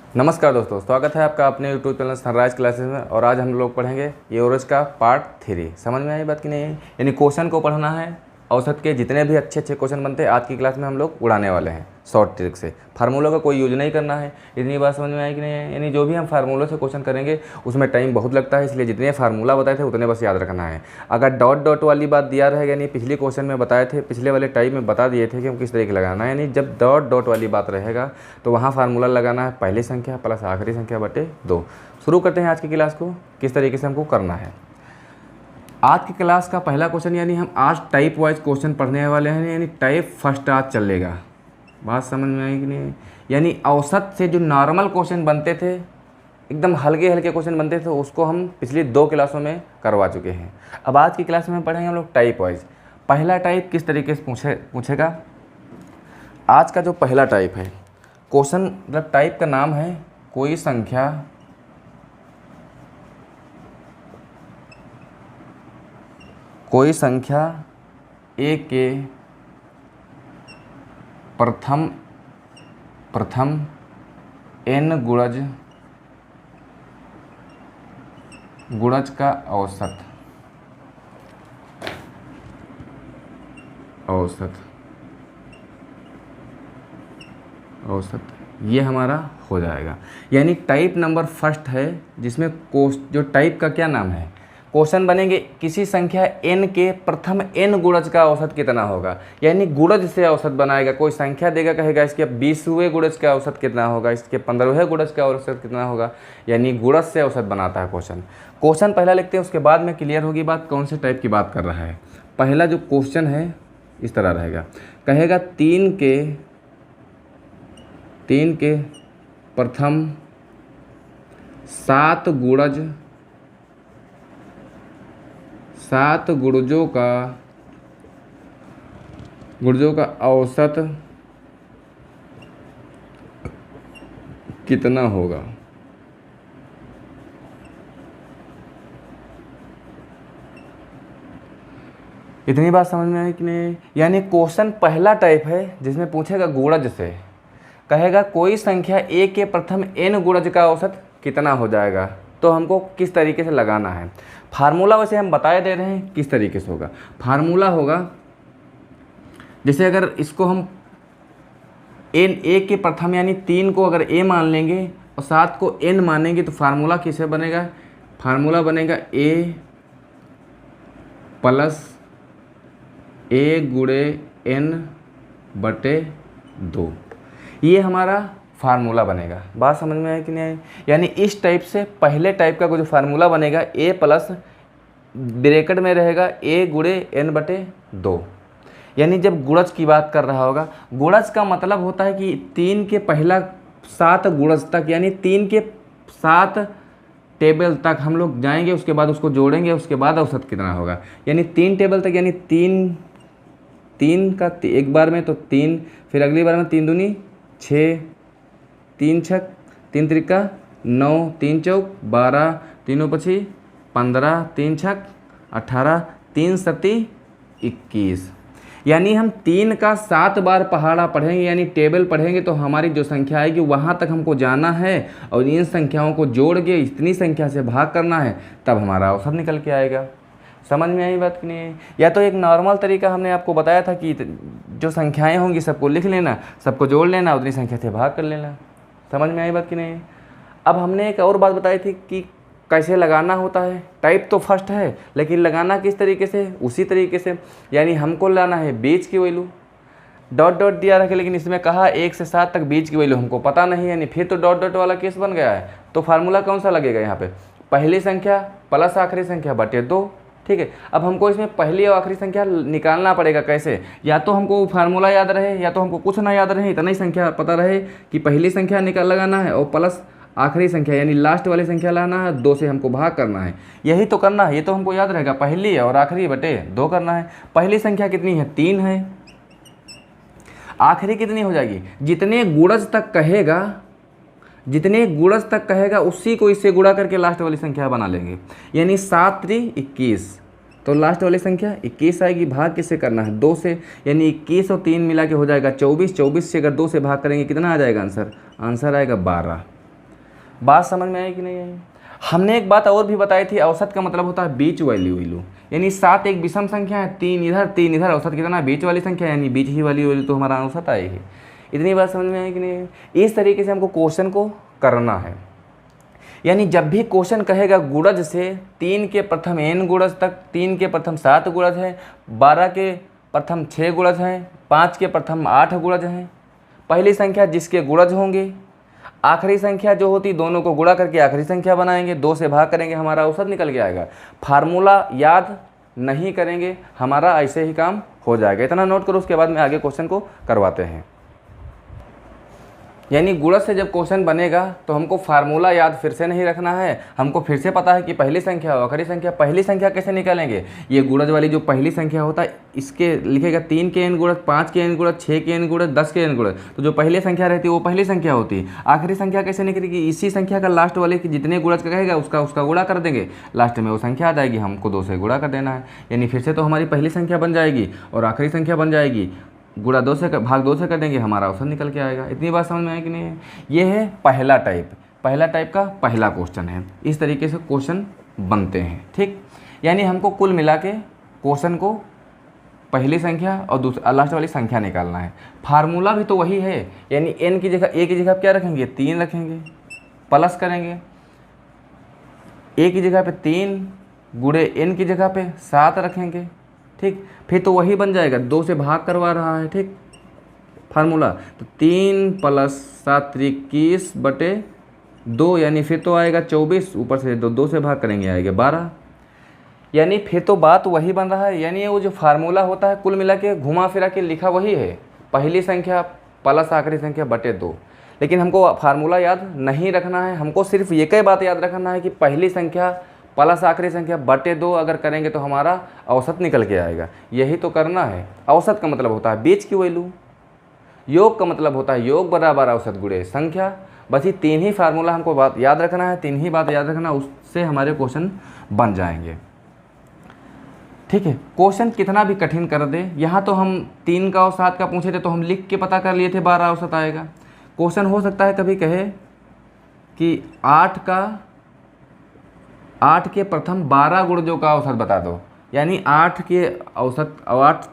नमस्कार दोस्तों, स्वागत है आपका अपने यूट्यूब चैनल सनराइज क्लासेस में। और आज हम लोग पढ़ेंगे एवरेज का पार्ट 3। समझ में आई बात कि नहीं? यानी क्वेश्चन को पढ़ना है। औसत के जितने भी अच्छे अच्छे क्वेश्चन बनते हैं आज की क्लास में हम लोग उड़ाने वाले हैं शॉर्ट ट्रिक से। फार्मूलों का कोई यूज नहीं करना है। इतनी बात समझ में आई कि नहीं? यानी जो भी हम फार्मूलों से क्वेश्चन करेंगे उसमें टाइम बहुत लगता है, इसलिए जितने फार्मूला बताए थे उतने बस याद रखना है। अगर डॉट डॉट वाली बात दिया रहेगा, यानी पिछले क्वेश्चन में बताए थे, पिछले वाले टाइप में बता दिए थे कि हम किस तरीके लगाना है। यानी जब डॉट डॉट वाली बात रहेगा तो वहाँ फार्मूला लगाना है पहली संख्या प्लस आखिरी संख्या बटे 2। शुरू करते हैं आज की क्लास को, किस तरीके से हमको करना है। आज की क्लास का पहला क्वेश्चन, यानी हम आज टाइप वाइज क्वेश्चन पढ़ने वाले हैं। यानी टाइप फर्स्ट आज चलेगा। बात समझ में आई कि नहीं? यानी औसत से जो नॉर्मल क्वेश्चन बनते थे, एकदम हल्के हल्के क्वेश्चन बनते थे, उसको हम पिछली 2 क्लासों में करवा चुके हैं। अब आज की क्लास में पढ़ेंगे हम लोग टाइप वाइज। पहला टाइप किस तरीके से पूछेगा। आज का जो पहला टाइप है क्वेश्चन, मतलब टाइप का नाम है कोई संख्या a के प्रथम n गुणज का औसत ये हमारा हो जाएगा। यानी टाइप नंबर फर्स्ट है, जिसमें जो टाइप का क्या नाम है, क्वेश्चन बनेंगे किसी संख्या n के प्रथम n गुणज का औसत कितना होगा। यानी गुणज से औसत बनाएगा। कोई संख्या देगा, कहेगा इसके 20वें गुणज का औसत कितना होगा, इसके 15वें गुणज का औसत कितना होगा। यानी गुणज से औसत बनाता है क्वेश्चन पहला लिखते हैं, उसके बाद में क्लियर होगी बात कौन से टाइप की बात कर रहा है। पहला जो क्वेश्चन है इस तरह रहेगा, कहेगा 3 के प्रथम 7 गुणजों का औसत कितना होगा। इतनी बात समझ में आई कि नहीं? यानी क्वेश्चन पहला टाइप है जिसमें पूछेगा गुणज से, कहेगा कोई संख्या a के प्रथम n गुणज का औसत कितना हो जाएगा, तो हमको किस तरीके से लगाना है। फार्मूला वैसे हम बताए दे रहे हैं किस तरीके से होगा। फार्मूला होगा, जैसे अगर इसको हम a के प्रथम यानी 3 को अगर a मान लेंगे और 7 को n मानेंगे तो फार्मूला किसे बनेगा। फार्मूला बनेगा a प्लस a गुणे n बटे 2। ये हमारा फार्मूला बनेगा। बात समझ में आए कि नहीं आए? यानी इस टाइप से पहले टाइप का जो फार्मूला बनेगा a प्लस ब्रैकेट में रहेगा a गुणे n बटे 2। यानी जब गुणज की बात कर रहा होगा, गुणज का मतलब होता है कि 3 के पहला 7 गुणज तक, यानी 3 के 7 टेबल तक हम लोग जाएंगे, उसके बाद उसको जोड़ेंगे, उसके बाद औसत कितना होगा। यानी 3 टेबल तक, यानी 3 का एक बार में तो 3, फिर अगली बार में 3 दूनी 6, 3 छक 3 त्रिका 9, 3 चौक 12, 3 पछी 15, 3 छक 18, 3 सती 21। यानी हम 3 का 7 बार पहाड़ा पढ़ेंगे, यानी टेबल पढ़ेंगे, तो हमारी जो संख्या आएगी वहाँ तक हमको जाना है और इन संख्याओं को जोड़ के इतनी संख्या से भाग करना है, तब हमारा औसत निकल के आएगा। समझ में आई बात कि नहीं? या तो एक नॉर्मल तरीका हमने आपको बताया था कि जो संख्याएं होंगी सबको लिख लेना, सबको जोड़ लेना, उतनी संख्या से भाग कर लेना। समझ में आई बात कि नहीं? अब हमने एक और बात बताई थी कि कैसे लगाना होता है। टाइप तो फर्स्ट है, लेकिन लगाना किस तरीके से, उसी तरीके से। यानी हमको लाना है बीच की वैल्यू। डॉट डॉट दिया रखे, लेकिन इसमें कहा 1 से 7 तक बीच की वैल्यू हमको पता नहीं, यानी फिर तो डॉट डॉट वाला केस बन गया है। तो फार्मूला कौन सा लगेगा यहाँ पे, पहली संख्या प्लस आखिरी संख्या बटे 2। ठीक है, अब हमको इसमें पहली और आखिरी संख्या निकालना पड़ेगा। कैसे? या तो हमको फार्मूला याद रहे, या तो हमको कुछ ना याद रहे, इतना ही संख्या पता रहे कि पहली संख्या लगाना है और प्लस आखिरी संख्या यानी लास्ट वाली संख्या लाना है, 2 से हमको भाग करना है। यही तो करना है, ये तो हमको याद रहेगा, पहली और आखिरी बटे 2 करना है। पहली संख्या कितनी है, 3 है। आखिरी कितनी हो जाएगी, जितने गुणज तक कहेगा उसी को इससे गुणा करके लास्ट वाली संख्या बना लेंगे। यानी 7 3 21, तो लास्ट वाली संख्या 21 आएगी। भाग किससे करना है, 2 से। यानी 21 और 3 मिला के हो जाएगा 24। 24 से अगर 2 से भाग करेंगे कितना आ जाएगा आंसर, आंसर आएगा 12। बात समझ में आई कि नहीं आई? हमने एक बात और भी बताई थी, औसत का मतलब होता है बीच वैल्यू वैल्यू, यानी 7 एक विषम संख्या है, 3 इधर, औसत कितना बीच वाली संख्या, यानी बीच ही वाली वैल्यू तो हमारा औसत आएगी। इतनी बात समझ में आई कि नहीं? इस तरीके से हमको क्वेश्चन को करना है। यानी जब भी क्वेश्चन कहेगा गुणज से 3 के प्रथम n गुणज तक, 3 के प्रथम 7 गुणज है, 12 के प्रथम 6 गुणज हैं, 5 के प्रथम 8 गुणज हैं, पहली संख्या जिसके गुणज होंगे, आखिरी संख्या जो होती दोनों को गुणा करके आखिरी संख्या बनाएंगे, 2 से भाग करेंगे, हमारा औसत निकल के आएगा। फार्मूला याद नहीं करेंगे, हमारा ऐसे ही काम हो जाएगा। इतना नोट करो, उसके बाद में आगे क्वेश्चन को करवाते हैं। यानी गुणज से जब क्वेश्चन बनेगा तो हमको फार्मूला याद फिर से नहीं रखना है, हमको फिर से पता है कि पहली संख्या और आखिरी संख्या। पहली संख्या कैसे निकालेंगे? ये गुणज वाली जो पहली संख्या होता है इसके लिखेगा 3 के n गुणज, 5 के n गुणज, 6 के n गुणज, 10 के n गुणज, तो जो पहली संख्या रहती है वो पहली संख्या होती है। आखिरी संख्या कैसे निकलेगी? इसी संख्या का लास्ट वाले की जितने गुणज का कहेगा उसका गुणा कर देंगे, लास्ट में वो संख्या आ जाएगी, हमको 2 से गुणा कर देना है। यानी फिर से तो हमारी पहली संख्या बन जाएगी और आखिरी संख्या बन जाएगी, गुणा 2 से भाग 2 से कर देंगे, हमारा औसत निकल के आएगा। इतनी बात समझ में आई कि नहीं है? ये है पहला टाइप का पहला क्वेश्चन है। इस तरीके से क्वेश्चन बनते हैं, ठीक। यानी हमको कुल मिला के क्वेश्चन को पहली संख्या और लास्ट वाली संख्या निकालना है। फार्मूला भी तो वही है, यानी n की जगह, a की जगह क्या रखेंगे? 3 रखेंगे, प्लस करेंगे, a की जगह पे 3 गुणे n की जगह पे 7 रखेंगे, ठीक। फिर तो वही बन जाएगा, 2 से भाग करवा रहा है, ठीक, फार्मूला। तो 3 + 7 = 21/2, यानी फिर तो आएगा 24, ऊपर से 2 से भाग करेंगे आएगा 12। यानी फिर तो बात वही बन रहा है। यानी वो जो फार्मूला होता है कुल मिला के घुमा फिरा के लिखा वही है, पहली संख्या प्लस आखिरी संख्या बटे 2। लेकिन हमको फार्मूला याद नहीं रखना है, हमको सिर्फ ये कई बात याद रखना है कि पहली संख्या प्लस आखिरी संख्या बटे 2 अगर करेंगे तो हमारा औसत निकल के आएगा। यही तो करना है। औसत का मतलब होता है बीच की वैल्यू, योग का मतलब होता है योग बराबर औसत गुणे संख्या। बस ये 3 ही फार्मूला हमको बात याद रखना है, 3 ही बात याद रखना, उससे हमारे क्वेश्चन बन जाएंगे, ठीक है। क्वेश्चन कितना भी कठिन कर दे, यहाँ तो हम 3 का और 7 का पूछे थे तो हम लिख के पता कर लिए थे 12 औसत आएगा। क्वेश्चन हो सकता है कभी कहे कि 8 के प्रथम 12 गुणजों का औसत बता दो, यानी 8 के औसत, 8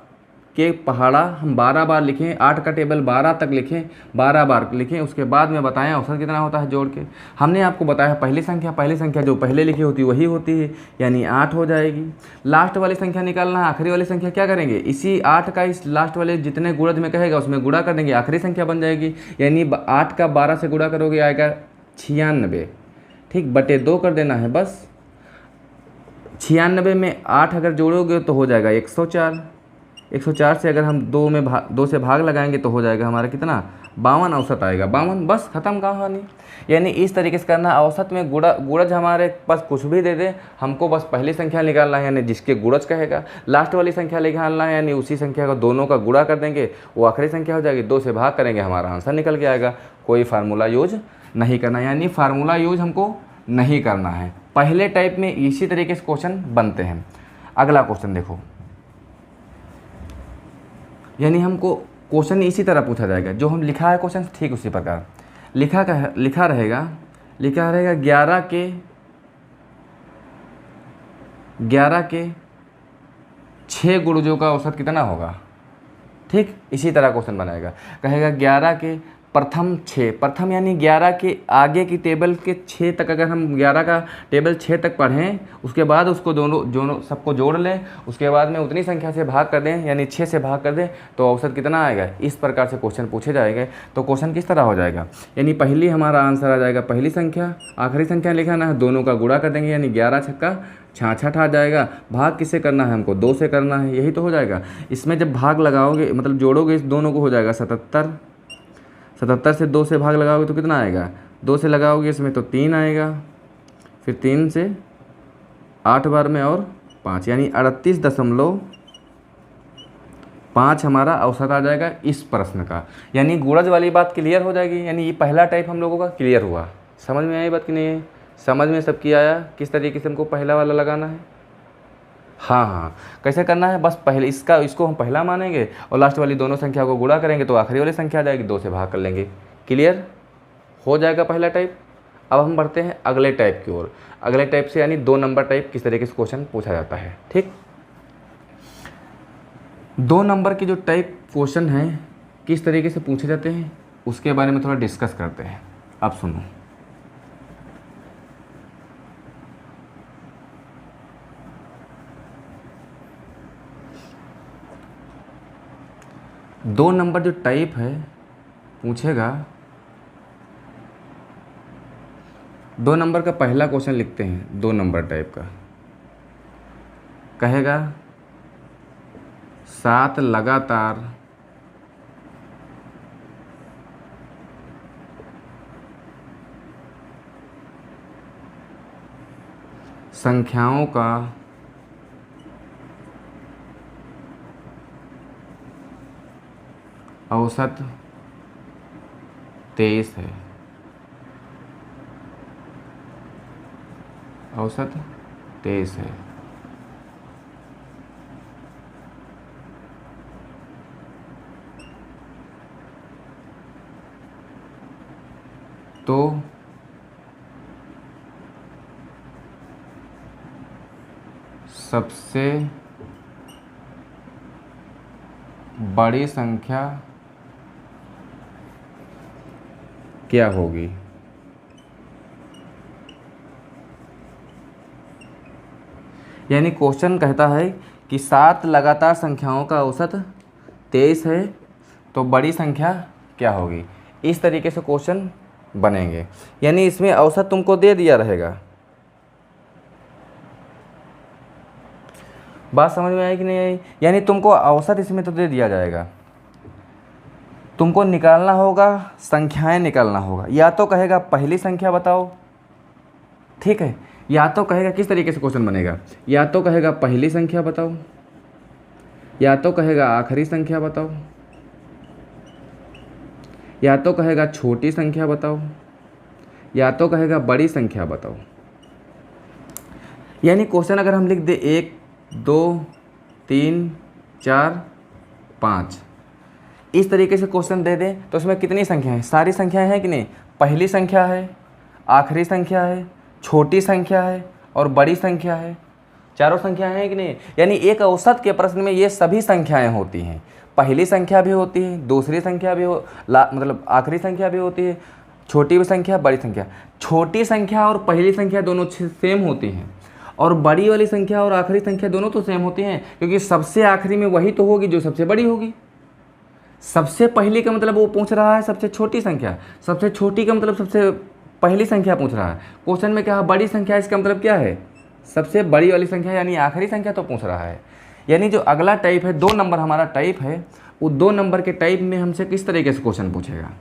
के पहाड़ा हम 12 बार लिखें, 8 का टेबल 12 तक लिखें, 12 बार लिखें, उसके बाद में बताएं औसत कितना होता है जोड़ के। हमने आपको बताया पहली संख्या जो पहले लिखी होती है वही होती है, यानी 8 हो जाएगी। लास्ट वाली संख्या निकालना है, आखिरी वाली संख्या क्या करेंगे? इसी 8 का इस लास्ट वाले जितने गुणज में कहेगा उसमें गुणा कर देंगे, आखिरी संख्या बन जाएगी। यानी 8 का 12 से गुणा करोगे आएगा 96, ठीक, बटे 2 कर देना है बस। 96 में 8 अगर जोड़ोगे तो हो जाएगा 104। 104 से अगर हम 2 से भाग लगाएंगे तो हो जाएगा हमारा कितना? 52 औसत आएगा, 52, बस खत्म कहानी। यानी इस तरीके से करना। औसत में गुणज हमारे पास कुछ भी दे दे, हमको बस पहली संख्या निकालना है, यानी जिसके गुणज कहेगा, लास्ट वाली संख्या निकालना है, यानी उसी संख्या को दोनों का गुणा कर देंगे, वो आखिरी संख्या हो जाएगी, 2 से भाग करेंगे, हमारा आंसर निकल के आएगा। कोई फार्मूला यूज नहीं करना, यानी फार्मूला यूज हमको नहीं करना है। पहले टाइप में इसी तरीके से क्वेश्चन बनते हैं। अगला क्वेश्चन देखो, यानी हमको क्वेश्चन इसी तरह पूछा जाएगा, जो हम लिखा है क्वेश्चन ठीक उसी प्रकार लिखा रहेगा 11 के 6 गुणजों का औसत कितना होगा, ठीक। इसी तरह क्वेश्चन बनाएगा, कहेगा 11 के प्रथम 6, प्रथम यानी 11 के आगे की टेबल के 6 तक, अगर हम 11 का टेबल 6 तक पढ़ें, उसके बाद उसको दोनों सबको जोड़ लें, उसके बाद में उतनी संख्या से भाग कर दें, यानी 6 से भाग कर दें, तो औसत कितना आएगा। इस प्रकार से क्वेश्चन पूछे जाएंगे। तो क्वेश्चन किस तरह हो जाएगा, यानी पहली हमारा आंसर आ जाएगा पहली संख्या, आखिरी संख्या लिखाना है, दोनों का गुणा कर देंगे, यानी 11 छक्का 66 आ जाएगा। भाग किससे करना है, हमको 2 से करना है, यही तो हो जाएगा। इसमें जब भाग लगाओगे, मतलब जोड़ोगे, इस दोनों को हो जाएगा 77 से 2 से भाग लगाओगे तो कितना आएगा, 2 से लगाओगे इसमें तो 3 आएगा, फिर 3 से 8 बार में और 5, यानी 38.5 हमारा औसत आ जाएगा इस प्रश्न का। यानी गुणज वाली बात क्लियर हो जाएगी। यानी ये पहला टाइप हम लोगों का क्लियर हुआ। समझ में आई बात कि नहीं है? समझ में सबकी आया किस तरीके से हमको पहला वाला लगाना है? हाँ, कैसे करना है, बस पहले इसको हम पहला मानेंगे और लास्ट वाली दोनों संख्या को गुणा करेंगे तो आखिरी वाली संख्या आ जाएगी, 2 से भाग कर लेंगे, क्लियर हो जाएगा पहला टाइप। अब हम बढ़ते हैं अगले टाइप की ओर। अगले टाइप से यानी 2 नंबर टाइप किस तरीके से क्वेश्चन पूछा जाता है। ठीक, 2 नंबर के जो टाइप क्वेश्चन हैं किस तरीके से पूछे जाते हैं उसके बारे में थोड़ा डिस्कस करते हैं। अब सुनो, दो नंबर जो टाइप है पूछेगा, 2 नंबर का पहला क्वेश्चन लिखते हैं 2 नंबर टाइप का। कहेगा 7 लगातार संख्याओं का औसत 23 है। औसत 23 है। तो सबसे बड़ी संख्या क्या होगी? यानी क्वेश्चन कहता है कि 7 लगातार संख्याओं का औसत 23 है, तो बड़ी संख्या क्या होगी। इस तरीके से क्वेश्चन बनेंगे। यानी इसमें औसत तुमको दे दिया रहेगा। बात समझ में आई कि नहीं आई? यानी तुमको औसत इसमें तो दे दिया जाएगा, तुमको निकालना होगा, संख्याएं निकालना होगा। या तो कहेगा पहली संख्या बताओ, ठीक है, या तो कहेगा किस तरीके से क्वेश्चन बनेगा, या तो कहेगा पहली संख्या बताओ, या तो कहेगा आखिरी संख्या बताओ, या तो कहेगा छोटी संख्या बताओ, या तो कहेगा बड़ी संख्या बताओ। यानी क्वेश्चन अगर हम लिख दे 1 2 3 4 5 इस तरीके से क्वेश्चन दे दें तो उसमें कितनी संख्या है? सारी संख्याएं हैं कि नहीं? पहली संख्या है, आखिरी संख्या है, छोटी संख्या है और बड़ी संख्या है। चारों संख्याएं हैं कि नहीं? यानी एक औसत के प्रश्न में ये सभी संख्याएं होती हैं। पहली संख्या भी होती है, दूसरी संख्या भी मतलब आखिरी संख्या भी होती है, छोटी संख्या, बड़ी संख्या। छोटी संख्या और पहली संख्या दोनों सेम होती हैं, और बड़ी वाली संख्या और आखिरी संख्या दोनों तो सेम होती हैं, क्योंकि सबसे आखिरी में वही तो होगी जो सबसे बड़ी होगी। सबसे पहली का मतलब वो पूछ रहा है सबसे छोटी संख्या, सबसे छोटी का मतलब सबसे पहली संख्या पूछ रहा है। क्वेश्चन में क्या है? बड़ी संख्या, इसका मतलब क्या है? सबसे बड़ी वाली संख्या यानी आखिरी संख्या तो पूछ रहा है। यानी जो अगला टाइप है 2 नंबर हमारा टाइप है, वो 2 नंबर के टाइप में हमसे किस तरीके से क्वेश्चन पूछेगा?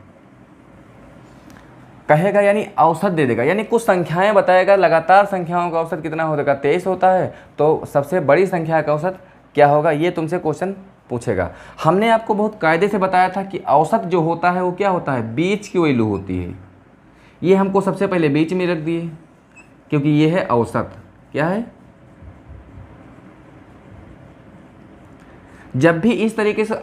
कहेगा यानी औसत दे देगा, यानी कुछ संख्याएं बताएगा, लगातार संख्याओं का औसत कितना होगा? 23 होता है, तो सबसे बड़ी संख्या का औसत क्या होगा? ये तुमसे क्वेश्चन पूछेगा। हमने आपको बहुत कायदे से बताया था कि औसत जो होता है वो क्या होता है? बीच की वैल्यू होती है। ये हमको सबसे पहले बीच में रख दिए क्योंकि ये है औसत। क्या है? जब भी इस तरीके से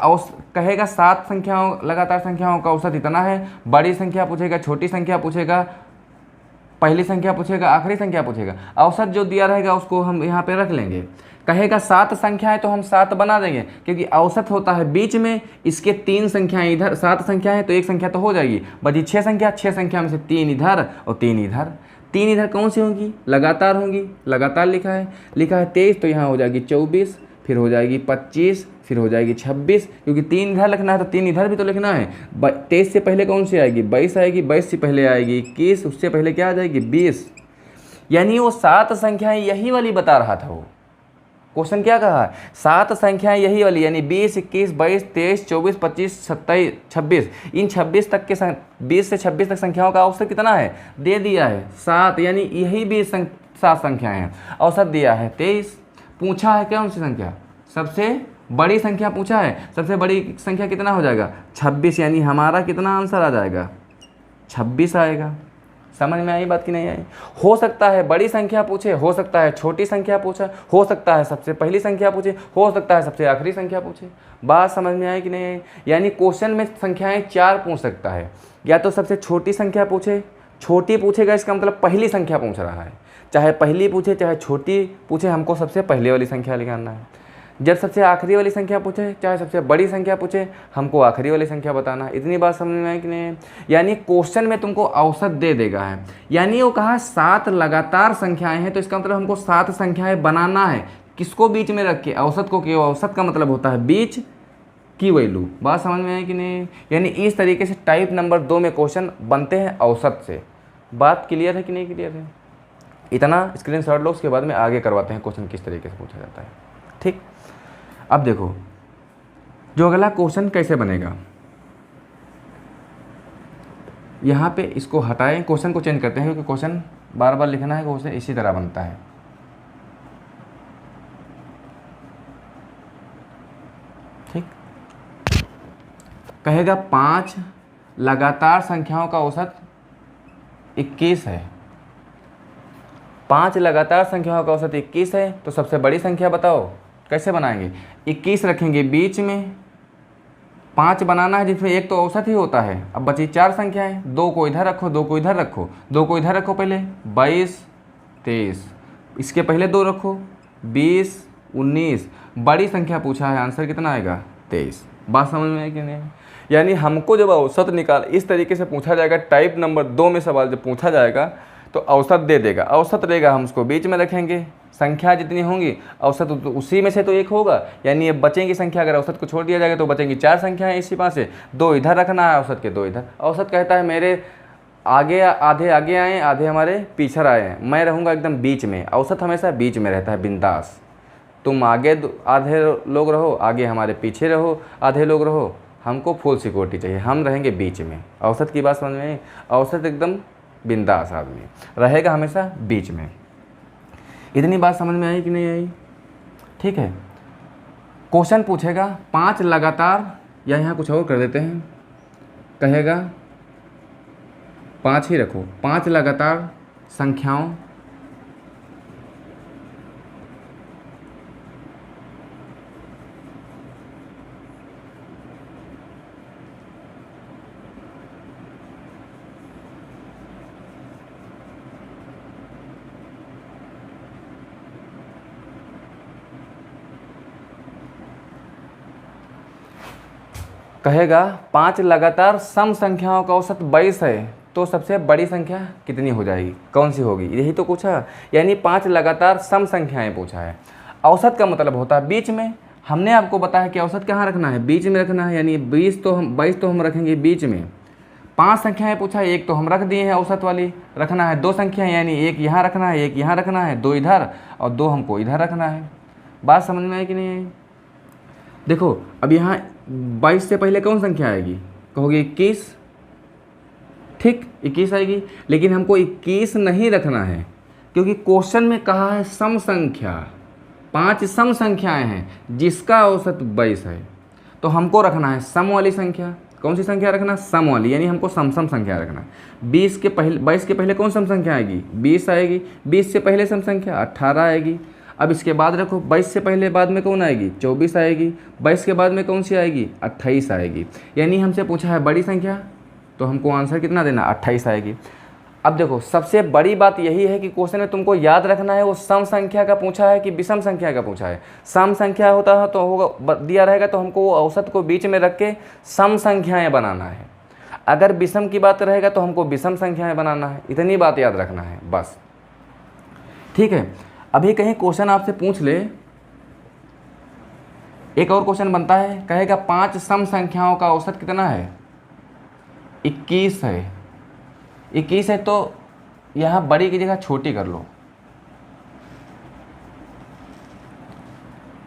कहेगा 7 संख्याओं लगातार संख्याओं का औसत इतना है, बड़ी संख्या पूछेगा, छोटी संख्या पूछेगा, पहली संख्या पूछेगा, आखिरी संख्या पूछेगा, औसत जो दिया रहेगा उसको हम यहाँ पे रख लेंगे। कहेगा 7 संख्या है तो हम 7 बना देंगे, क्योंकि औसत होता है बीच में, इसके 3 संख्याएं इधर, 7 संख्या है तो 1 संख्या तो हो जाएगी, बची 6 संख्या, 6 संख्या में से 3 इधर और 3 इधर। 3 इधर कौन सी होंगी? लगातार होंगी, लगातार लिखा है 23, तो यहाँ हो जाएगी 24, फिर हो जाएगी 25, फिर हो जाएगी 26, क्योंकि 3 इधर लिखना है तो 3 इधर भी तो लिखना है। 23 से पहले कौन सी आएगी? 22 आएगी, 22 से पहले आएगी 21, उससे पहले क्या आ जाएगी? 20। यानी वो 7 संख्याएं यही वाली बता रहा था। वो क्वेश्चन क्या कहा? 7 संख्याएं यही वाली, यानी 20, 21, 22, 23, 24, 25, 27, 26। इन 26 तक के 20 से 26 तक संख्याओं का औसत कितना है? दे दिया है 7, यानी यही 7 संख्याएं हैं। औसत दिया है 23। पूछा है कौन सी संख्या? सबसे बड़ी संख्या पूछा है। सबसे बड़ी संख्या कितना हो जाएगा? 26, यानी हमारा कितना आंसर आ जाएगा? 26 आएगा। समझ में आई बात कि नहीं आई? हो सकता है बड़ी संख्या पूछे, हो सकता है छोटी संख्या पूछे, हो सकता है सबसे पहली संख्या पूछे, हो सकता है सबसे आखिरी संख्या पूछे। बात समझ में आई कि नहीं आई? यानी क्वेश्चन में संख्याएं 4 पूछ सकता है, या तो सबसे छोटी संख्या पूछे, छोटी पूछेगा इसका मतलब पहली संख्या पूछ रहा है, चाहे पहली पूछे चाहे छोटी पूछे, हमको सबसे पहले वाली संख्या निकालना है। जब सबसे आखिरी वाली संख्या पूछे चाहे सबसे बड़ी संख्या पूछे, हमको आखिरी वाली संख्या बताना है। इतनी बात समझ में आई कि नहीं? यानी क्वेश्चन में तुमको औसत दे देगा है, यानी वो कहा 7 लगातार संख्याएं हैं, तो इसका मतलब हमको 7 संख्याएं बनाना है। किसको बीच में रख के? औसत को। कि औसत का मतलब होता है बीच की वैल्यू। बात समझ में आई कि नहीं? यानी इस तरीके से टाइप नंबर 2 में क्वेश्चन बनते हैं औसत से। बात क्लियर है कि नहीं क्लियर है? इतना स्क्रीनशॉट लो, उसके बाद में आगे करवाते हैं क्वेश्चन किस तरीके से पूछा जाता है। ठीक, अब देखो जो अगला क्वेश्चन कैसे बनेगा। यहाँ पे इसको हटाएं, क्वेश्चन को चेंज करते हैं, क्योंकि क्वेश्चन बार बार लिखना है, क्वेश्चन इसी तरह बनता है। ठीक, कहेगा 5 लगातार संख्याओं का औसत 21 है। 5 लगातार संख्याओं का औसत 21 है, तो सबसे बड़ी संख्या बताओ। कैसे बनाएंगे? 21 रखेंगे बीच में, 5 बनाना है जिसमें एक तो औसत ही होता है। अब बची 4 संख्याएं, 2 को इधर रखो, 2 को इधर रखो, 2 को इधर रखो पहले, 22 23, इसके पहले 2 रखो, 20 19। बड़ी संख्या पूछा है, आंसर कितना आएगा? 23। बात समझ में है कि नहीं? यानी हमको जब औसत निकाल इस तरीके से पूछा जाएगा, टाइप नंबर 2 में सवाल जब पूछा जाएगा तो औसत दे देगा। औसत रहेगा, हम उसको बीच में रखेंगे, संख्या जितनी होंगी औसत उसी में से तो एक होगा, यानी ये बचेंगी संख्या। अगर औसत को छोड़ दिया जाएगा तो बचेंगी 4 संख्याएं इसी पास से, 2 इधर रखना है, औसत के 2 इधर। औसत कहता है मेरे आगे आधे आगे आए, आधे हमारे पीछे आए हैं, मैं रहूँगा एकदम बीच में। औसत हमेशा बीच में रहता है, बिंदास। तुम आगे आधे लोग रहो, आगे हमारे पीछे रहो, आधे लोग रहो, हमको फुल सिक्योरिटी चाहिए, हम रहेंगे बीच में। औसत की बात समझ में? औसत एकदम बिंदास आदमी रहेगा हमेशा बीच में। इतनी बात समझ में आई कि नहीं आई? ठीक है, क्वेश्चन पूछेगा 5 लगातार, या यहाँ कुछ और कर देते हैं, कहेगा 5 ही रखो, 5 लगातार संख्याओं कहेगा 5 लगातार सम संख्याओं का औसत 22 है, तो सबसे बड़ी संख्या कितनी हो जाएगी? कौन सी होगी? यही तो पूछा, यानी 5 लगातार सम संख्याएं पूछा है। औसत का मतलब होता है बीच में। हमने आपको बताया कि औसत कहाँ रखना है? बीच में रखना है, यानी 22 तो हम रखेंगे बीच में। 5 संख्याएं पूछा है, एक तो हम रख दिए हैं औसत वाली, रखना है 2 संख्याएं, यानी एक यहाँ रखना है, एक यहाँ रखना है, 2 इधर और 2 हमको इधर रखना है। बात समझ में आई कि नहीं आई? देखो अब यहाँ 22 से पहले कौन संख्या आएगी? कहोगे 21। ठीक, 21 आएगी, लेकिन हमको 21 नहीं रखना है, क्योंकि क्वेश्चन में कहा है सम संख्या। 5 सम संख्याएं हैं जिसका औसत 22 है, तो हमको रखना है सम वाली संख्या। कौन सी संख्या रखना? सम वाली, यानी हमको सम संख्या रखना है। 22 के पहले कौन सम संख्या आएगी? 20 आएगी। 20 से पहले सम संख्या 18 आएगी। अब इसके बाद रखो, 22 से पहले बाद में कौन आएगी? 24 आएगी। 22 के बाद में कौन सी आएगी? 28 आएगी। यानी हमसे पूछा है बड़ी संख्या, तो हमको आंसर कितना देना? 28 आएगी। अब देखो सबसे बड़ी बात यही है कि क्वेश्चन में तुमको याद रखना है वो सम संख्या का पूछा है कि विषम संख्या का पूछा है। सम संख्या होता है तो होगा दिया रहेगा, तो हमको वो औसत को बीच में रख के सम संख्याएँ बनाना है। अगर विषम की बात रहेगा तो हमको विषम संख्याएँ बनाना है। इतनी बात याद रखना है बस। ठीक है, अभी कहीं क्वेश्चन आपसे पूछ ले, एक और क्वेश्चन बनता है, कहेगा 5 सम संख्याओं का औसत कितना है? 21 है। 21 है, तो यहाँ बड़ी की जगह छोटी कर लो।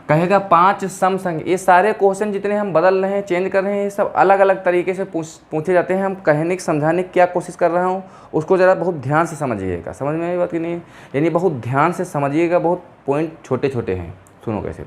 कहेगा 5 सम संख्या। ये सारे क्वेश्चन जितने हम बदल रहे हैं, चेंज कर रहे हैं, ये सब अलग अलग तरीके से पूछे जाते हैं। हम कहने की समझाने की क्या कोशिश कर रहा हूँ उसको ज़रा बहुत ध्यान से समझिएगा। समझ में आई बात कि नहीं? यानी बहुत ध्यान से समझिएगा, बहुत पॉइंट छोटे छोटे हैं। सुनो कैसे।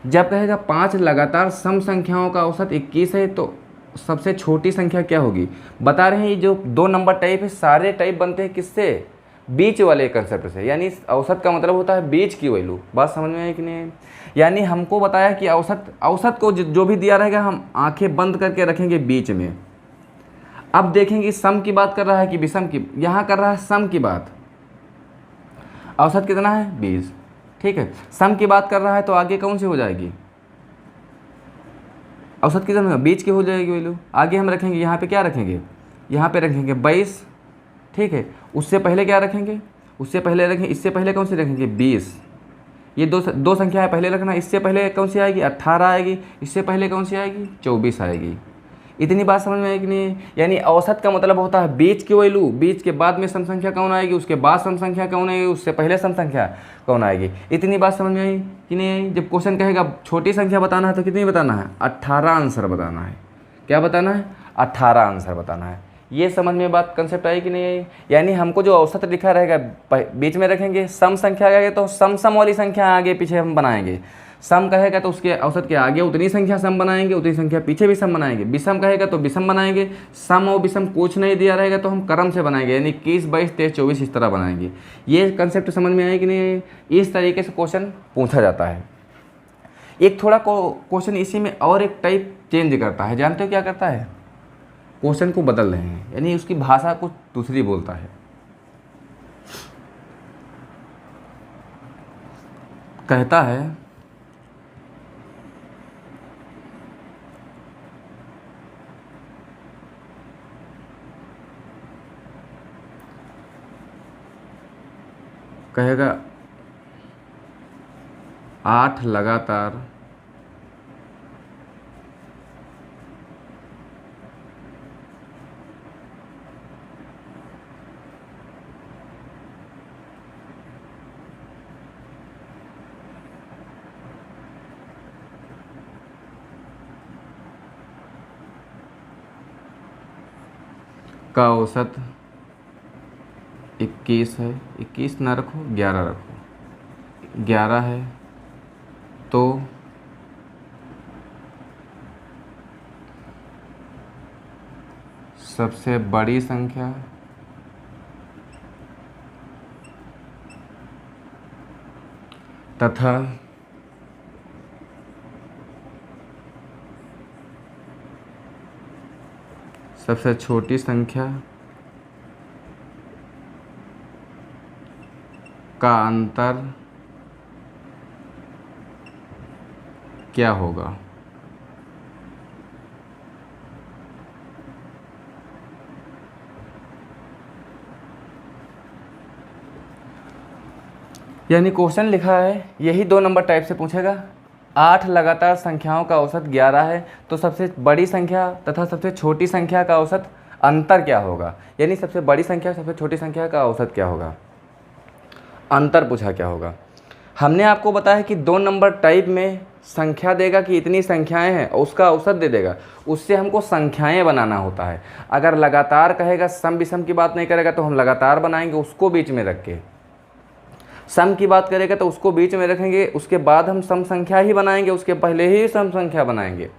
जब कहेगा 5 लगातार सम संख्याओं का औसत 21 है, तो सबसे छोटी संख्या क्या होगी? बता रहे हैं जो 2 नंबर टाइप है, सारे टाइप बनते हैं किससे? बीच वाले कंसेप्ट से। यानी औसत का मतलब होता है बीच की वैल्यू। बात समझ में आई कि नहीं? यानी हमको बताया कि औसत को जो भी दिया रहेगा हम आंखें बंद करके रखेंगे बीच में। अब देखेंगे सम की बात कर रहा है कि विषम की, यहाँ कर रहा है सम की बात। औसत कितना है 20, ठीक है। सम की बात कर रहा है तो आगे कौन सी हो जाएगी, औसत कितना, बीच की हो जाएगी वैल्यू। आगे हम रखेंगे यहाँ पे क्या रखेंगे, यहाँ पे रखेंगे 22, ठीक है। उससे पहले क्या रखेंगे, उससे पहले रखेंगे, इससे पहले कौन सी रखेंगे 20। ये दो संख्या है पहले रखना। इससे पहले कौन सी आएगी 18 आएगी, इससे पहले कौन सी आएगी 24 आएगी। इतनी बात समझ में आएगी नहीं। यानी औसत का मतलब होता है बीच की वैल्यू, बीच के बाद में सम संख्या कौन आएगी, उसके बाद सम संख्या कौन आएगी, उससे पहले सम संख्या कौन आएगी। इतनी बात समझ में आई कि नहीं आई। जब क्वेश्चन कहेगा छोटी संख्या बताना है तो कितनी बताना है 18 आंसर बताना है। क्या बताना है 18 आंसर बताना है। ये समझ में बात कंसेप्ट आई कि नहीं आई। यानी हमको जो औसत लिखा रहेगा बीच में रखेंगे, सम संख्या आएगा तो सम वाली संख्या आगे पीछे हम बनाएंगे। सम कहेगा तो उसके औसत के आगे उतनी संख्या सम बनाएंगे, उतनी संख्या पीछे भी सम बनाएंगे। विषम कहेगा तो विषम बनाएंगे। सम और विषम कुछ नहीं दिया रहेगा तो हम क्रम से बनाएंगे, यानी 21, 22, 23, 24 इस तरह बनाएंगे। ये कंसेप्ट समझ में आए कि नहीं। इस तरीके से क्वेश्चन पूछा जाता है। एक थोड़ा क्वेश्चन इसी में और एक टाइप चेंज करता है। जानते हो क्या करता है, क्वेश्चन को बदल रहे हैं, यानी उसकी भाषा कुछ दूसरी बोलता है। कहता है कहेगा 8 लगातार का औसत 21 है, 21 ना रखो 11 रखो, 11 है तो सबसे बड़ी संख्या तथा सबसे छोटी संख्या का अंतर क्या होगा। यानी क्वेश्चन लिखा है यही 2 नंबर टाइप से पूछेगा। 8 लगातार संख्याओं का औसत 11 है तो सबसे बड़ी संख्या तथा सबसे छोटी संख्या का औसत अंतर क्या होगा। यानी सबसे बड़ी संख्या सबसे छोटी संख्या का औसत क्या होगा, अंतर पूछा क्या होगा। हमने आपको बताया कि 2 नंबर टाइप में संख्या देगा कि इतनी संख्याएं हैं और उसका औसत दे देगा, उससे हमको संख्याएं बनाना होता है। अगर लगातार कहेगा, सम विषम की बात नहीं करेगा तो हम लगातार बनाएंगे उसको बीच में रख के। सम की बात करेगा तो उसको बीच में रखेंगे, उसके बाद हम सम संख्या ही बनाएंगे, उसके पहले ही सम संख्या बनाएंगे।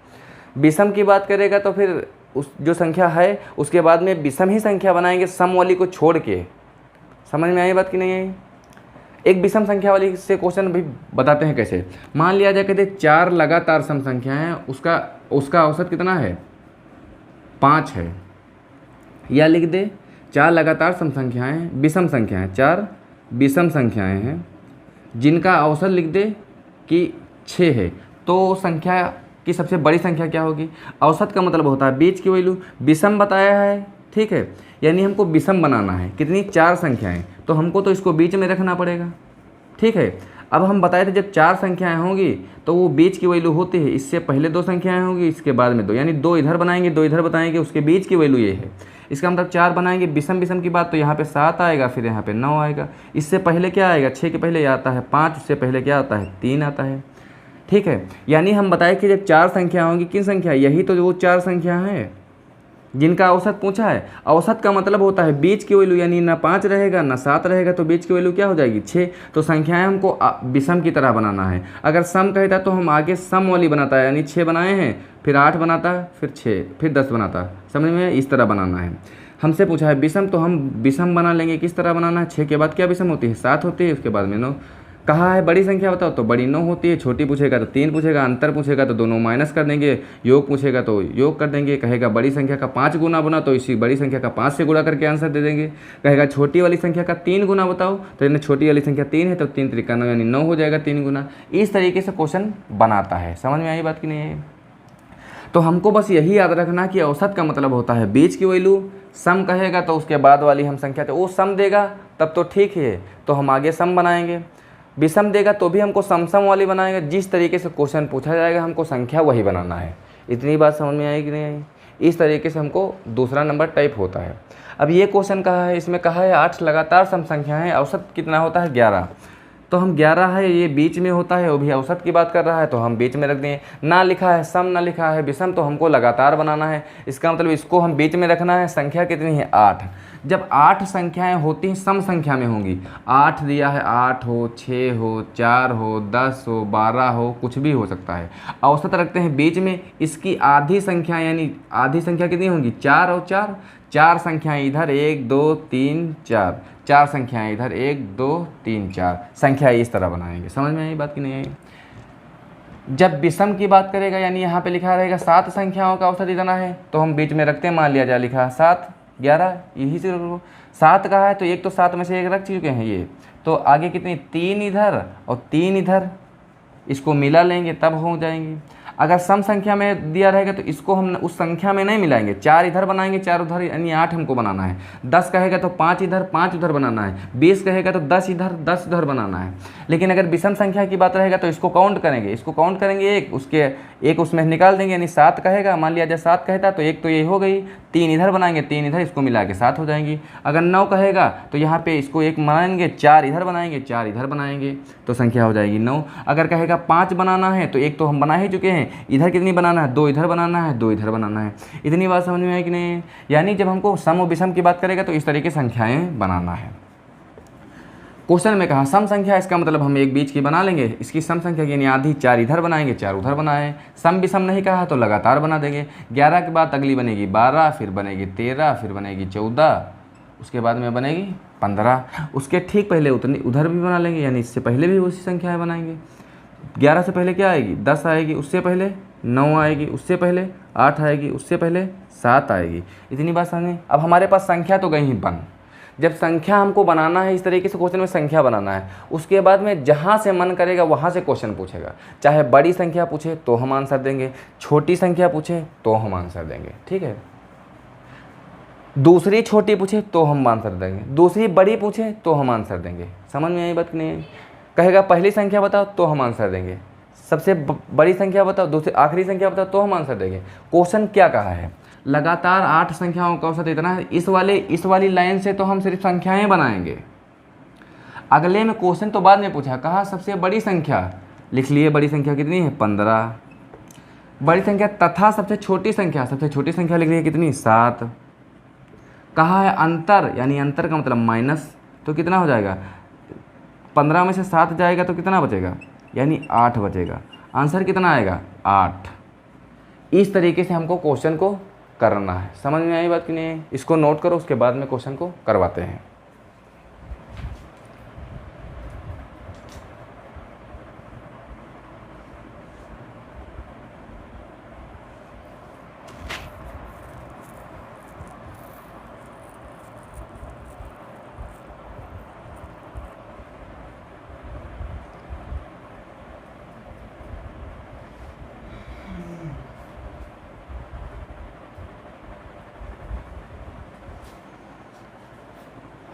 विषम की बात करेगा तो फिर उस जो संख्या है उसके बाद में विषम ही संख्या बनाएंगे, सम वाली को छोड़ के। समझ में आई बात कि नहीं आई। एक विषम संख्या वाली से क्वेश्चन भी बताते हैं कैसे। मान लिया जाए कहते 4 लगातार सम संख्या है, उसका औसत कितना है 5 है। या लिख दे 4 लगातार सम संख्याएं विषम संख्याएं, 4 विषम संख्याएं हैं जिनका औसत लिख दे कि 6 है। तो संख्या की सबसे बड़ी संख्या क्या होगी। औसत का मतलब होता है बीच की वैल्यू। विषम बताया है, ठीक है, यानी हमको विषम बनाना है। कितनी 4 संख्याएं, तो हमको तो इसको बीच में रखना पड़ेगा, ठीक है। अब हम बताए थे जब 4 संख्याएं होंगी तो वो बीच की वैल्यू होती है, इससे पहले 2 संख्याएं होंगी, इसके बाद में 2, यानी 2 इधर बनाएंगे 2 इधर बताएंगे, उसके बीच की वैल्यू ये है। इसका मतलब 4 बनाएंगे विषम की बात तो यहाँ पे 7 आएगा, फिर यहाँ पे 9 आएगा। इससे पहले क्या आएगा, 6 के पहले आता है 5, उससे पहले क्या आता है 3 आता है, ठीक है। यानी हम बताए कि जब 4 संख्या होंगी, किन संख्या, यही तो वो 4 संख्या हैं जिनका औसत पूछा है। औसत का मतलब होता है बीच की वैल्यू, यानी ना 5 रहेगा ना 7 रहेगा, तो बीच की वैल्यू क्या हो जाएगी 6। तो संख्याएं हमको विषम की तरह बनाना है। अगर सम कहता तो हम आगे सम वाली बनाता है, यानी 6 बनाए हैं, फिर 8 बनाता है, फिर 6, फिर 10 बनाता है। समझ में, इस तरह बनाना है। हमसे पूछा है विषम तो हम विषम बना लेंगे। किस तरह बनाना है, 6 के बाद क्या विषम होती है 7 होती है, उसके बाद में 9, कहा है बड़ी संख्या बताओ, तो बड़ी 9 होती है। छोटी पूछेगा तो 3 पूछेगा, अंतर पूछेगा तो दोनों माइनस कर देंगे, योग पूछेगा तो योग कर देंगे। कहेगा बड़ी संख्या का 5 गुना बना, तो इसी बड़ी संख्या का 5 से गुणा करके आंसर दे देंगे। कहेगा छोटी वाली संख्या का 3 गुना बताओ, तो यानी छोटी वाली संख्या 3 है तो 3 त्रिका 9 यानी 9 हो जाएगा 3 गुना। इस तरीके से क्वेश्चन बनाता है। समझ में आई बात कि नहीं है? तो हमको बस यही याद रखना कि औसत का मतलब होता है बीच की वैल्यू। सम कहेगा तो उसके बाद वाली हम संख्या, तो वो सम देगा तब तो ठीक है, तो हम आगे सम बनाएंगे। विषम देगा तो भी हमको सम वाली बनाएंगे। जिस तरीके से क्वेश्चन पूछा जाएगा हमको संख्या वही बनाना है। इतनी बात समझ में आई कि नहीं आई? इस तरीके से हमको दूसरा नंबर टाइप होता है। अब ये क्वेश्चन कहा है, इसमें कहा है 8 लगातार सम संख्याएं, औसत कितना होता है 11। तो हम 11 है, ये बीच में होता है, वो भी औसत की बात कर रहा है तो हम बीच में रख दें। ना लिखा है सम, ना लिखा है विषम, तो हमको लगातार बनाना है। इसका मतलब इसको हम बीच में रखना है। संख्या कितनी है 8। जब 8 संख्याएं होती हैं सम संख्या में होंगी, 8 दिया है, 8 हो, 6 हो, 4 हो, 10 हो, 12 हो, कुछ भी हो सकता है। औसत रखते हैं बीच में। इसकी आधी संख्या यानी आधी संख्या कितनी होंगी 4 और 4, 4 संख्याएं इधर 1 2 3 4, 4 संख्याएं इधर 1 2 3 4 संख्या इस तरह बनाएंगे। समझ में आई बात कि नहीं आई? जब विषम की बात करेगा यानी यहाँ पे लिखा रहेगा 7 संख्याओं का औसत इतना है, तो हम बीच में रखते हैं। मान लिया जाए लिखा 7 11, यही से 7 का है तो एक तो 7 में से एक रख चुके हैं ये, तो आगे कितनी 3 इधर और 3 इधर, इसको मिला लेंगे तब हो जाएंगे। अगर सम संख्या में दिया रहेगा तो इसको हम उस संख्या में नहीं मिलाएंगे, 4 इधर बनाएंगे 4 उधर, यानी 8 हमको बनाना है। 10 कहेगा तो 5 इधर 5 उधर बनाना है। 20 कहेगा तो 10 इधर 10 उधर बनाना है। लेकिन अगर विषम संख्या की बात रहेगा तो इसको काउंट करेंगे, इसको काउंट करेंगे एक, उसके एक उसमें निकाल देंगे। यानी 7 कहेगा, मान लिया जाए 7 कहता तो एक तो ये हो गई, 3 इधर बनाएंगे 3 इधर, इसको मिला के 7 हो जाएंगी। अगर 9 कहेगा तो यहाँ पे इसको एक बनाएंगे, 4 इधर बनाएंगे 4 इधर बनाएंगे, तो संख्या हो जाएगी 9। अगर कहेगा 5 बनाना है तो एक तो हम बना ही चुके हैं, इधर कितनी बनाना है 2 इधर बनाना है 2 इधर बनाना है। इतनी बात समझ में आई कि नहीं? यानी जब हमको सम और विषम की बात करेगा तो इस तरीके संख्याएं बनाना है। क्वेश्चन में कहा सम संख्या, इसका मतलब हम एक बीच की बना लेंगे। इसकी सम संख्या यानी आधी 4 इधर बनाएंगे 4 उधर बनाए। सम विषम नहीं कहा तो लगातार बना देंगे। 11 के बाद अगली बनेगी 12, फिर बनेगी 13, फिर बनेगी 14, उसके बाद में बनेगी 15। उसके ठीक पहले उतनी उधर भी बना लेंगे, यानी इससे पहले भी उसी संख्याएँ बनाएंगे। 11 से पहले क्या आएगी 10 आएगी, उससे पहले 9 आएगी, उससे पहले 8 आएगी, उससे पहले 7 आएगी। इतनी बात समझे? अब हमारे पास संख्या तो गई ही बन। जब संख्या हमको बनाना है, इस तरीके से क्वेश्चन में संख्या बनाना है, उसके बाद में जहाँ से मन करेगा वहाँ से क्वेश्चन पूछेगा। चाहे बड़ी संख्या पूछे तो हम आंसर देंगे, छोटी संख्या पूछे तो हम आंसर देंगे, ठीक है। दूसरी छोटी पूछे तो हम आंसर देंगे, दूसरी बड़ी पूछे तो हम आंसर देंगे। समझ में आई बात नहीं है? कहेगा पहली संख्या बताओ तो हम आंसर देंगे, सबसे बड़ी संख्या बताओ, दूसरी आखिरी संख्या बताओ तो हम आंसर देंगे। क्वेश्चन क्या कहा है? लगातार 8 संख्याओं का औसत इतना है। इस वाली लाइन से तो हम सिर्फ संख्याएं बनाएंगे। अगले में क्वेश्चन तो बाद में पूछा, कहा सबसे बड़ी संख्या, लिख लिए बड़ी संख्या कितनी है 15, बड़ी संख्या तथा सबसे छोटी संख्या लिख ली है कितनी 7। कहा है अंतर, यानी अंतर का मतलब माइनस, तो कितना हो जाएगा 15 में से 7 जाएगा तो कितना बचेगा, यानी 8 बचेगा। आंसर कितना आएगा 8। इस तरीके से हमको क्वेश्चन को करना है। समझ में आई बात कि नहीं? इसको नोट करो, उसके बाद में क्वेश्चन को करवाते हैं।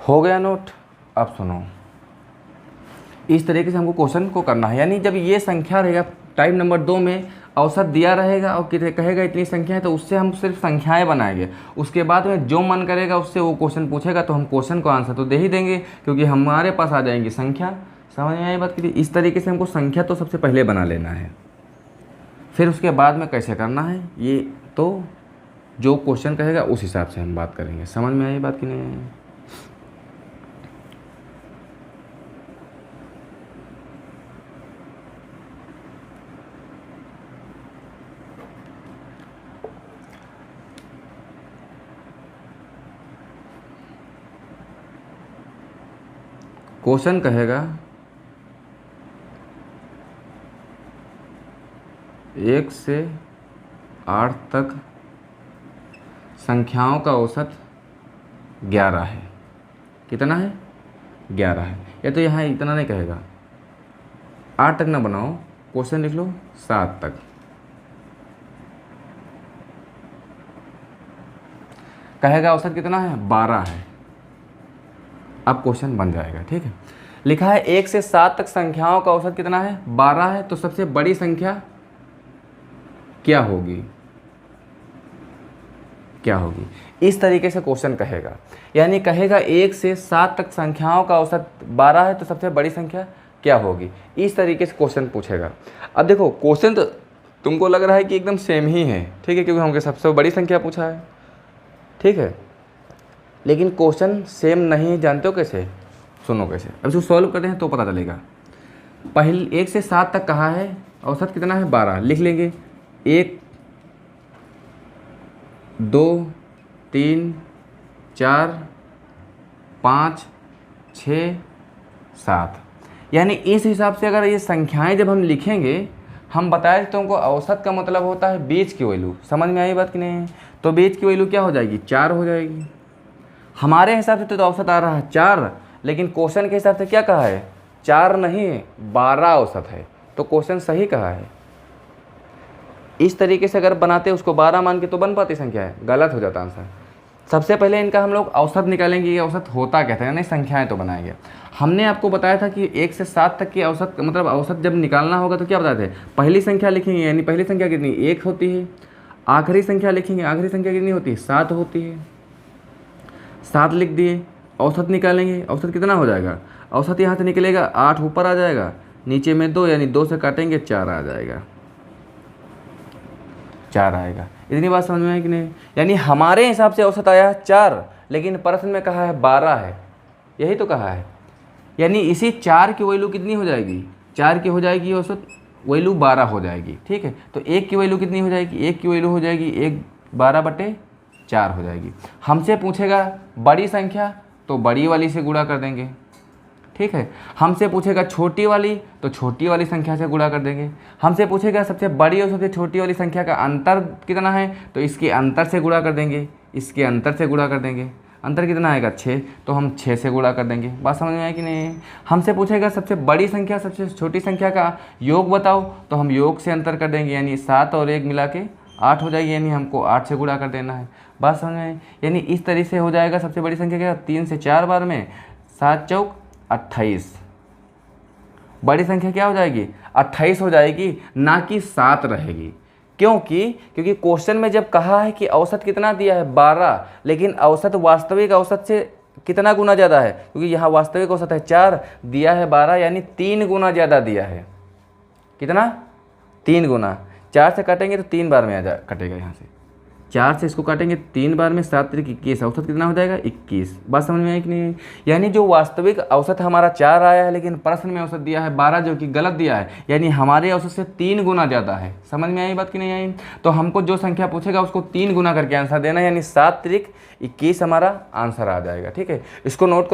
हो गया नोट? अब सुनो, इस तरीके से हमको क्वेश्चन को करना है। यानी जब ये संख्या रहेगा टाइप नंबर 2 में, औसत दिया रहेगा और कहेगा इतनी संख्या है, तो उससे हम सिर्फ संख्याएं बनाएंगे। उसके बाद में जो मन करेगा उससे वो क्वेश्चन पूछेगा तो हम क्वेश्चन को आंसर तो दे ही देंगे, क्योंकि हमारे पास आ जाएंगी संख्या। समझ में आई बात की? इस तरीके से हमको संख्या तो सबसे पहले बना लेना है, फिर उसके बाद में कैसे करना है ये तो जो क्वेश्चन कहेगा उस हिसाब से हम बात करेंगे। समझ में आई बात कि नहीं आई? क्वेश्चन कहेगा 1 से 8 तक संख्याओं का औसत 11 है। कितना है? 11 है। या तो यहाँ इतना नहीं कहेगा, 8 तक ना बनाओ, क्वेश्चन लिख लो 7 तक। कहेगा औसत कितना है? 12 है। अब क्वेश्चन बन जाएगा। ठीक है, लिखा है 1 से 7 तक संख्याओं का औसत कितना है? 12 है। तो सबसे बड़ी संख्या क्या होगी? क्या होगी? इस तरीके से क्वेश्चन कहेगा, यानी कहेगा 1 से 7 तक संख्याओं का औसत 12 है, तो सबसे बड़ी संख्या क्या होगी? इस तरीके से क्वेश्चन पूछेगा। अब देखो क्वेश्चन तो तुमको लग रहा है कि एकदम सेम ही है, ठीक है, क्योंकि हमको सबसे बड़ी संख्या पूछा है, ठीक है, लेकिन क्वेश्चन सेम नहीं है। जानते हो कैसे? सुनो कैसे। अब इसको सॉल्व करते हैं तो पता चलेगा। पहले 1 से 7 तक कहा है, औसत कितना है? 12। लिख लेंगे 1 2 3 4 5 6 7। यानी इस हिसाब से अगर ये संख्याएं जब हम लिखेंगे, हम बताए तुमको औसत का मतलब होता है बीच की वैल्यू। समझ में आई बात कि नहीं? तो बीच की वैल्यू क्या हो जाएगी? 4 हो जाएगी। हमारे हिसाब से तो औसत आ रहा है 4, लेकिन क्वेश्चन के हिसाब से क्या कहा है? 4 नहीं 12 औसत है। तो क्वेश्चन सही कहा है। इस तरीके से अगर बनाते उसको 12 मान के तो बन पाती संख्या है, गलत हो जाता आंसर। सबसे पहले इनका हम लोग औसत निकालेंगे, ये औसत होता कहते हैं, नहीं संख्याएं तो बनाएंगे। हमने आपको बताया था कि 1 से 7 तक की औसत, मतलब औसत जब निकालना होगा तो क्या बताते हैं? पहली संख्या लिखेंगे, यानी पहली संख्या कितनी? 1 होती है। आखिरी संख्या लिखेंगे, आखिरी संख्या कितनी होती है? 7 होती है। 7 लिख दिए, औसत निकालेंगे, औसत कितना हो जाएगा? औसत यहाँ से निकलेगा 8 ऊपर आ जाएगा, नीचे में 2, यानी 2 से काटेंगे 4 आ जाएगा, 4 आएगा। इतनी बात समझ में है कि नहीं? यानी हमारे हिसाब से औसत आया है 4, लेकिन प्रश्न में कहा है 12 है, यही तो कहा है। यानी इसी 4 की वैल्यू कितनी हो जाएगी? 4 की हो जाएगी औसत वैल्यू 12 हो जाएगी, ठीक है। तो 1 की वैल्यू कितनी हो जाएगी? 1 की वैल्यू हो जाएगी 1 12/4 हो जाएगी। हमसे पूछेगा बड़ी संख्या, तो बड़ी वाली से गुणा कर देंगे, ठीक है। हमसे पूछेगा छोटी वाली, तो छोटी वाली संख्या से गुणा कर देंगे। हमसे पूछेगा सबसे बड़ी और सबसे छोटी वाली संख्या का अंतर कितना है, तो इसके अंतर से गुणा कर देंगे, इसके अंतर से गुणा कर देंगे। अंतर कितना आएगा? 6, तो हम 6 से गुणा कर देंगे। बात समझ में आए कि नहीं? हमसे पूछेगा सबसे बड़ी संख्या सबसे छोटी संख्या का योग बताओ, तो हम योग से अंतर कर देंगे, यानी 7 और 1 मिला के 8 हो जाएगी, यानी हमको 8 से गुणा कर देना है। बात समझ में आई? यानी इस तरीके से हो जाएगा सबसे बड़ी संख्या क्या? 3 से 4 बार में 7 चौक 28। बड़ी संख्या क्या हो जाएगी? 28 हो जाएगी, ना कि 7 रहेगी। क्योंकि क्वेश्चन में जब कहा है कि औसत कितना दिया है? 12, लेकिन औसत वास्तविक औसत से कितना गुना ज़्यादा है? क्योंकि यहाँ वास्तविक औसत है 4, दिया है 12, यानी 3 गुना ज़्यादा दिया है। कितना? 3 गुना। 4 से काटेंगे तो 3 बार में कटेगा, यहाँ से 4 से इसको काटेंगे 3 बार में 7 3 21, औसत कितना हो जाएगा? 21। बात समझ में आई कि नहीं? यानी जो वास्तविक औसत हमारा 4 आया है, लेकिन प्रश्न में औसत दिया है 12, जो कि गलत दिया है, यानी हमारे औसत से 3 गुना ज़्यादा है। समझ में आई बात कि नहीं आई? तो हमको जो संख्या पूछेगा उसको 3 गुना करके आंसर देना, यानी 7 3 21 हमारा आंसर आ जाएगा, ठीक है। इसको नोट